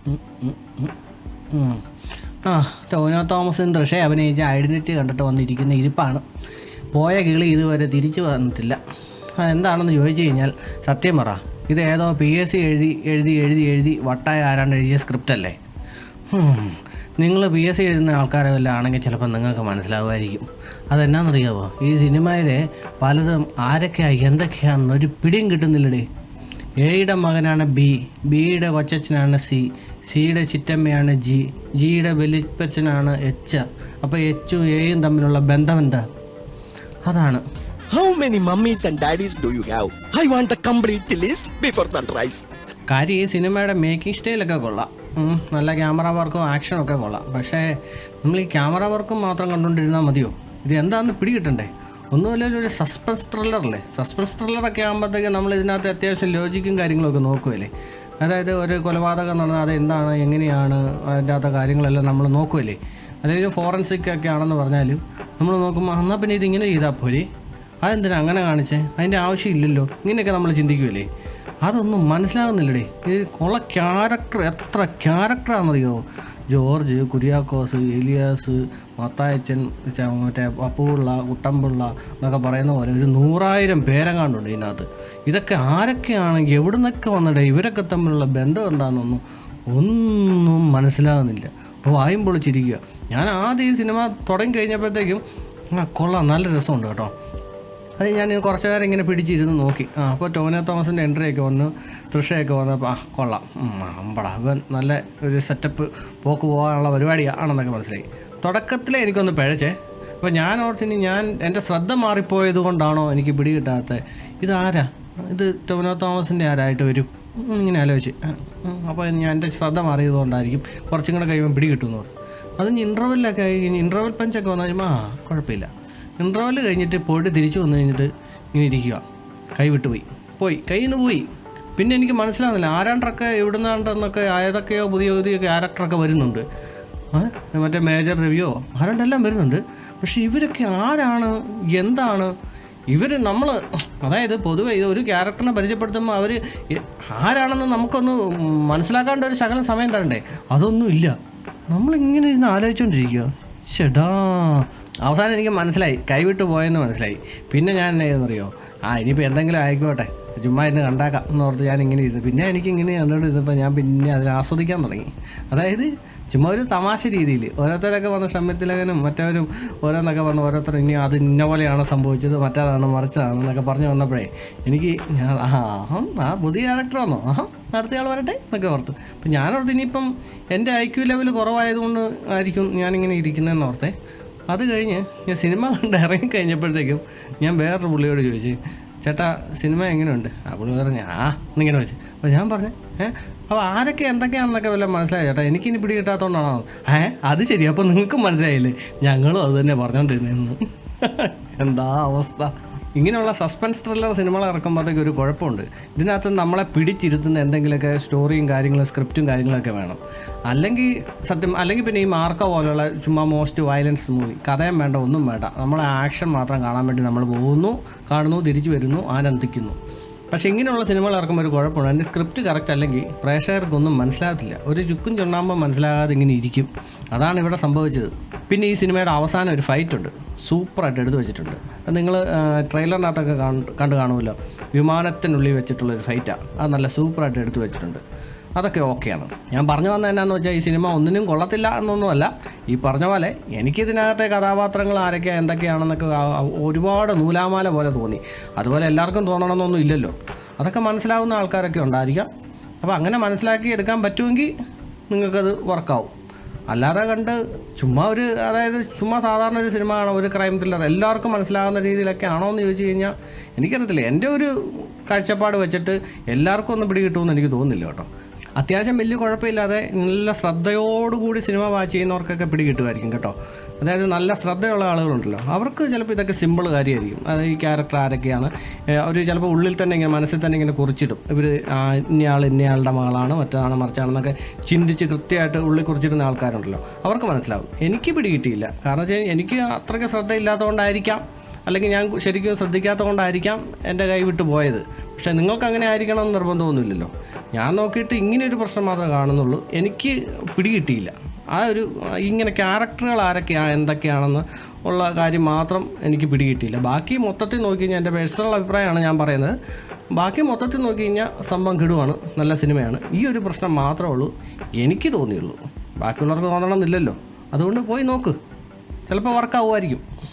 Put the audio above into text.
ഉം, ഉം, ഉം, ഉം. ആ ടോവിനോ തോമസും തൃഷ അഭിനയിച്ച ഐഡൻറ്റിറ്റി കണ്ടിട്ട് വന്നിരിക്കുന്ന ഇരിപ്പാണ്. പോയ കിളി ഇതുവരെ തിരിച്ചു വന്നിട്ടില്ല. അതെന്താണെന്ന് ചോദിച്ചു കഴിഞ്ഞാൽ സത്യം പറ, ഇത് ഏതോ PSC എഴുതി എഴുതി എഴുതി എഴുതി വട്ടായ ആരാണ്ട് എഴുതിയ സ്ക്രിപ്റ്റ് അല്ലേ? നിങ്ങൾ PSC എഴുതുന്ന ആൾക്കാരെ വല്ല ആണെങ്കിൽ ചിലപ്പോൾ നിങ്ങൾക്ക് മനസ്സിലാവുമായിരിക്കും. അതെന്നാണെന്നറിയാമോ, ഈ സിനിമയിലെ പലതും ആരൊക്കെയാണ് എന്തൊക്കെയാണെന്നൊരു പിടിയും കിട്ടുന്നില്ലടേ. എയുടെ മകനാണ് ബിയുടെ കൊച്ചച്ഛനാണ് സിയുടെ ചിറ്റമ്മയാണ് ജിയുടെ വലിപ്പച്ചനാണ് എച്ച്. അപ്പോൾ എച്ചും എയും തമ്മിലുള്ള ബന്ധം എന്താ? അതാണ്. How many mummies and daddies do you have? I want the complete list before sunrise. കാര്യം ഈ സിനിമയുടെ മേക്കിംഗ് സ്റ്റൈലൊക്കെ കൊള്ളാം, നല്ല ക്യാമറ വർക്കും ആക്ഷനും ഒക്കെ കൊള്ളാം. പക്ഷേ നമ്മൾ ഈ ക്യാമറ വർക്കും മാത്രം കണ്ടുകൊണ്ടിരുന്നാൽ മതിയോ? ഇത് എന്താണെന്ന് പിടികിട്ടണ്ടേ? ഒന്നുമല്ല, ഒരു സസ്പെൻസ് ത്രില്ലറല്ലേ. സസ്പെൻസ് ത്രില്ലറൊക്കെ ആകുമ്പോഴത്തേക്ക് നമ്മൾ ഇതിനകത്ത് അത്യാവശ്യം ലോജിക്കും കാര്യങ്ങളൊക്കെ നോക്കുമല്ലേ. അതായത് ഒരു കൊലപാതകം നടന്നാൽ അത് എന്താണ്, എങ്ങനെയാണ്, അതിൻ്റെ അകത്തെ കാര്യങ്ങളെല്ലാം നമ്മൾ നോക്കുമല്ലേ. അതായത് ഫോറൻസിക് ഒക്കെ ആണെന്ന് പറഞ്ഞാലും നമ്മൾ നോക്കുമ്പോൾ എന്നാൽ പിന്നെ ഇതിങ്ങനെ ചെയ്താൽ പോരെ, അതെന്തിനാ അങ്ങനെ കാണിച്ചേ, അതിൻ്റെ ആവശ്യമില്ലല്ലോ, ഇങ്ങനെയൊക്കെ നമ്മൾ ചിന്തിക്കുമല്ലേ. അതൊന്നും മനസ്സിലാകുന്നില്ലടേ. ഈ ഉള്ള ക്യാരക്ടർ എത്ര ക്യാരക്ടറാണെന്നറിയോ? ജോർജ്, കുര്യാക്കോസ്, എലിയാസ്, മത്തായച്ചൻ, മറ്റേ അപ്പുപിള്ള, കുട്ടമ്പിള്ള എന്നൊക്കെ പറയുന്ന പോലെ ഒരു 100,000 പേരെങ്ങാണ്ടുണ്ട് ഇതിനകത്ത്. ഇതൊക്കെ ആരൊക്കെയാണ്, എവിടെ നിന്നൊക്കെ വന്നിടേ, ഇവരൊക്കെ തമ്മിലുള്ള ബന്ധം എന്താണെന്നൊന്നും ഒന്നും മനസ്സിലാകുന്നില്ല. വായും പൊളിച്ചിരിക്കുക. ഞാൻ ആദ്യം ഈ സിനിമ തുടങ്ങി കഴിഞ്ഞപ്പോഴത്തേക്കും കൊള്ളാം, നല്ല രസമുണ്ട് കേട്ടോ. അത് ഞാൻ കുറച്ച് നേരം ഇങ്ങനെ പിടിച്ചിരുന്ന് നോക്കി. അപ്പോൾ ടോവിനോ തോമസിൻ്റെ എൻട്രിയൊക്കെ വന്ന്, തൃഷയൊക്കെ വന്നപ്പോൾ കൊള്ളാം, അമ്പടാ ഇവൻ നല്ല ഒരു സെറ്റപ്പ് പോക്ക് പോകാനുള്ള പരിപാടിയാണെന്നൊക്കെ മനസ്സിലായി. തുടക്കത്തിലേ എനിക്കൊന്ന് പിഴച്ചേ. അപ്പോൾ ഞാൻ ഓർത്തിനി എൻ്റെ ശ്രദ്ധ മാറിപ്പോയത് കൊണ്ടാണോ എനിക്ക് പിടികിട്ടാത്തത്, ഇതാരാ, ഇത് ടോവിനോ തോമസിൻ്റെ ആരായിട്ട് വരും ഇങ്ങനെ ആലോചിച്ച്. അപ്പോൾ ഞാൻ എൻ്റെ ശ്രദ്ധ മാറിയത് കൊണ്ടായിരിക്കും, കുറച്ചും കൂടെ കഴിയുമ്പോൾ പിടികിട്ടുമെന്ന് പറഞ്ഞു. അതിന് ഇൻ്റർവെല്ലൊക്കെ ആയി, ഇൻ്റർവെൽ പഞ്ചൊക്കെ വന്നു കഴിയുമ്പോൾ കുഴപ്പമില്ല. ഇൻ്റർവെല് കഴിഞ്ഞിട്ട് പോയിട്ട് തിരിച്ച് വന്നു കഴിഞ്ഞിട്ട് ഇങ്ങനെ ഇരിക്കുക, കൈ പോയി കയ്യിൽ നിന്ന് പോയി. പിന്നെ എനിക്ക് മനസ്സിലാവുന്നില്ല ആരാണ്ടൊക്കെ എവിടുന്നാണ്ടെന്നൊക്കെ, ഏതൊക്കെയോ പുതിയ പുതിയ ക്യാരക്ടറൊക്കെ വരുന്നുണ്ട്. മറ്റേ മേജർ രവിയോ ആരാണ്ടെല്ലാം വരുന്നുണ്ട്. പക്ഷേ ഇവരൊക്കെ ആരാണ്, എന്താണ് ഇവർ? അതായത് പൊതുവെ ഒരു ക്യാരക്ടറിനെ പരിചയപ്പെടുത്തുമ്പോൾ അവർ ആരാണെന്ന് നമുക്കൊന്ന് മനസ്സിലാക്കാണ്ട് ഒരു ശകലം സമയം തരണ്ടേ? അതൊന്നും ഇല്ല. നമ്മളിങ്ങനെ ഇരുന്ന് ആലോചിച്ചുകൊണ്ടിരിക്കുക. ചേട്ടാ, അവസാനം എനിക്ക് മനസ്സിലായി, കൈവിട്ട് പോയെന്ന് മനസ്സിലായി. പിന്നെ ഞാൻ എന്നറിയോ, ഇനിയിപ്പോൾ എന്തെങ്കിലും ആയിക്കോട്ടെ, ചുമ്മാ എന്നെ കണ്ടാക്കാം എന്നോർത്ത് ഞാൻ ഇങ്ങനെ ഇരുന്നു. പിന്നെ എനിക്കിങ്ങനെ കണ്ടോണ്ട് ഇരുന്നപ്പോൾ ഞാൻ പിന്നെ അതിനെ ആസ്വദിക്കാൻ തുടങ്ങി. അതായത് ചുമ്മാ ഒരു തമാശ രീതിയിൽ ഓരോരുത്തരൊക്കെ വന്ന ശ്രമത്തിലകനും മറ്റവരും ഓരോന്നൊക്കെ വന്ന് ഓരോരുത്തർ ഇനി അത് ഇന്ന പോലെയാണ് സംഭവിച്ചത്, മറ്റേതാണ് മറിച്ചതാണെന്നൊക്കെ പറഞ്ഞു വന്നപ്പോഴേ എനിക്ക് പുതിയ ക്യാരക്ടറാണോ, അടുത്തയാൾ വരട്ടെ എന്നൊക്കെ ഓർത്ത്. അപ്പം ഞാനോർത്ത് ഇനിയിപ്പം എൻ്റെ IQ ലെവൽ കുറവായതുകൊണ്ട് ആയിരിക്കും ഞാനിങ്ങനെ ഇരിക്കുന്നതെന്ന് ഓർത്തേ. അത് കഴിഞ്ഞ് ഞാൻ സിനിമ കണ്ട് ഇറങ്ങിക്കഴിഞ്ഞപ്പോഴത്തേക്കും ഞാൻ വേറൊരു പുള്ളിയോട് ചോദിച്ചു, ചേട്ടാ സിനിമ എങ്ങനെയുണ്ട്? ആ പുള്ളി പറഞ്ഞു എന്നിങ്ങനെ വെച്ചു. അപ്പോൾ ഞാൻ പറഞ്ഞു അപ്പോൾ ആരൊക്കെ എന്തൊക്കെയാണെന്നൊക്കെ വല്ല മനസ്സിലായി ചേട്ടാ, എനിക്കിനി പിടി കിട്ടാത്തതുകൊണ്ടാണോ? അത് ശരി, അപ്പോൾ നിങ്ങൾക്കും മനസ്സിലായില്ലേ, ഞങ്ങളും അത് തന്നെ പറഞ്ഞുകൊണ്ടിരുന്നു. എന്താ അവസ്ഥ. ഇങ്ങനെയുള്ള സസ്പെൻസ് ത്രില്ലർ സിനിമകൾ ഇറക്കുമ്പോഴത്തേക്ക് ഒരു കുഴപ്പമുണ്ട്, ഇതിനകത്ത് നമ്മളെ പിടിച്ചിരുത്തുന്ന എന്തെങ്കിലുമൊക്കെ സ്റ്റോറിയും കാര്യങ്ങളും സ്ക്രിപ്റ്റും കാര്യങ്ങളൊക്കെ വേണം. അല്ലെങ്കിൽ പിന്നെ ഈ മാർക്കോ പോലുള്ള ചുമ്മാ മോസ്റ്റ് വയലൻസ് മൂവി, കഥയും വേണ്ട, ഒന്നും വേണ്ട, നമ്മളെ ആക്ഷൻ മാത്രം കാണാൻ വേണ്ടി നമ്മൾ പോകുന്നു, കാണുന്നു, തിരിച്ചു വരുന്നു, ആനന്ദിക്കുന്നു. പക്ഷേ ഇങ്ങനെയുള്ള സിനിമകൾ ഇറക്കുമ്പോൾ ഒരു കുഴപ്പമുണ്ട്, അതിൻ്റെ സ്ക്രിപ്റ്റ് കറക്റ്റ് അല്ലെങ്കിൽ പ്രേക്ഷകർക്കൊന്നും മനസ്സിലാകത്തില്ല. ഒരു ചുക്കും ചുണ്ണാമ്പം മനസ്സിലാകാതെ ഇങ്ങനെ ഇരിക്കും. അതാണ് ഇവിടെ സംഭവിച്ചത്. പിന്നെ ഈ സിനിമയുടെ അവസാനം ഒരു ഫൈറ്റ് ഉണ്ട്, സൂപ്പറായിട്ട് എടുത്തു വെച്ചിട്ടുണ്ട്. അത് നിങ്ങൾ ട്രെയിലറിനകത്തൊക്കെ കണ്ടു കാണുമല്ലോ. വിമാനത്തിനുള്ളിൽ വെച്ചിട്ടുള്ളൊരു ഫൈറ്റാണ്. അത് നല്ല സൂപ്പറായിട്ട് എടുത്തു വെച്ചിട്ടുണ്ട്. അതൊക്കെ ഓക്കെയാണ്. ഞാൻ പറഞ്ഞു വന്നത് എന്നാന്ന് വെച്ചാൽ ഈ സിനിമ ഒന്നിനും കൊള്ളത്തില്ല എന്നൊന്നുമല്ല. ഈ പറഞ്ഞ പോലെ എനിക്കിതിനകത്തെ കഥാപാത്രങ്ങൾ ആരൊക്കെയാണ് എന്തൊക്കെയാണെന്നൊക്കെ ഒരുപാട് നൂലാമാല പോലെ തോന്നി. അതുപോലെ എല്ലാവർക്കും തോന്നണമെന്നൊന്നും ഇല്ലല്ലോ. അതൊക്കെ മനസ്സിലാവുന്ന ആൾക്കാരൊക്കെ ഉണ്ടായിരിക്കാം. അപ്പോൾ അങ്ങനെ മനസ്സിലാക്കി എടുക്കാൻ പറ്റുമെങ്കിൽ നിങ്ങൾക്കത് വർക്കാവും. അല്ലാതെ കണ്ട് ചുമ്മാ സാധാരണ ഒരു സിനിമ കാണാം, ഒരു ക്രൈം ത്രില്ലർ എല്ലാവർക്കും മനസ്സിലാകുന്ന രീതിയിലൊക്കെ ആണോ എന്ന് ചോദിച്ചു കഴിഞ്ഞാൽ എനിക്കറിയത്തില്ല. എൻ്റെ ഒരു കാഴ്ചപ്പാട് വെച്ചിട്ട് എല്ലാവർക്കും ഒന്നും പിടികിട്ടുമെന്ന് എനിക്ക് തോന്നുന്നില്ല കേട്ടോ. അത്യാവശ്യം വലിയ കുഴപ്പമില്ലാതെ നല്ല ശ്രദ്ധയോടുകൂടി സിനിമ വാച്ച് ചെയ്യുന്നവർക്കൊക്കെ പിടികിട്ടുമായിരിക്കും കേട്ടോ. അതായത് നല്ല ശ്രദ്ധയുള്ള ആളുകളുണ്ടല്ലോ, അവർക്ക് ചിലപ്പോൾ ഇതൊക്കെ സിമ്പിൾ കാര്യമായിരിക്കും. അതായത് ഈ ക്യാരക്ടർ ആരൊക്കെയാണ് അവർ ചിലപ്പോൾ ഉള്ളിൽ തന്നെ ഇങ്ങനെ മനസ്സിൽ തന്നെ ഇങ്ങനെ കുറിച്ചിടും. ഇവർ ഇന്നയാളുടെ മകളാണ്, മറ്റാണ് മറിച്ചാണെന്നൊക്കെ ചിന്തിച്ച് കൃത്യമായിട്ട് ഉള്ളിൽ കുറിച്ചിടുന്ന ആൾക്കാരുണ്ടല്ലോ, അവർക്ക് മനസ്സിലാവും. എനിക്ക് പിടികിട്ടിയില്ല. കാരണം വെച്ചാൽ എനിക്ക് അത്രയ്ക്ക് ശ്രദ്ധയില്ലാത്തതുകൊണ്ടായിരിക്കാം, അല്ലെങ്കിൽ ഞാൻ ശരിക്കും ശ്രദ്ധിക്കാത്തത് കൊണ്ടായിരിക്കാം എൻ്റെ കൈ വിട്ട് പോയത്. പക്ഷേ നിങ്ങൾക്ക് അങ്ങനെ ആയിരിക്കണം എന്ന് നിർബന്ധമൊന്നുമില്ലല്ലോ. ഞാൻ നോക്കിയിട്ട് ഇങ്ങനെയൊരു പ്രശ്നം മാത്രമേ കാണുന്നുള്ളൂ. എനിക്ക് പിടികിട്ടിയില്ല ആ ഒരു ഇങ്ങനെ ക്യാരക്ടറുകൾ ആരൊക്കെയാണ് എന്തൊക്കെയാണെന്ന് ഉള്ള കാര്യം മാത്രം എനിക്ക് പിടികിട്ടിയില്ല. ബാക്കി മൊത്തത്തിൽ നോക്കി കഴിഞ്ഞാൽ എൻ്റെ പേഴ്സണൽ അഭിപ്രായമാണ് ഞാൻ പറയുന്നത്. ബാക്കി മൊത്തത്തിൽ നോക്കി കഴിഞ്ഞാൽ സംഭവം കിടുവാണ്, നല്ല സിനിമയാണ്. ഈ ഒരു പ്രശ്നം മാത്രമേ ഉള്ളൂ എനിക്ക് തോന്നിയുള്ളൂ. ബാക്കിയുള്ളവർക്ക് തോന്നണമെന്നില്ലല്ലോ. അതുകൊണ്ട് പോയി നോക്ക്, ചിലപ്പോൾ വർക്കാവുമായിരിക്കും.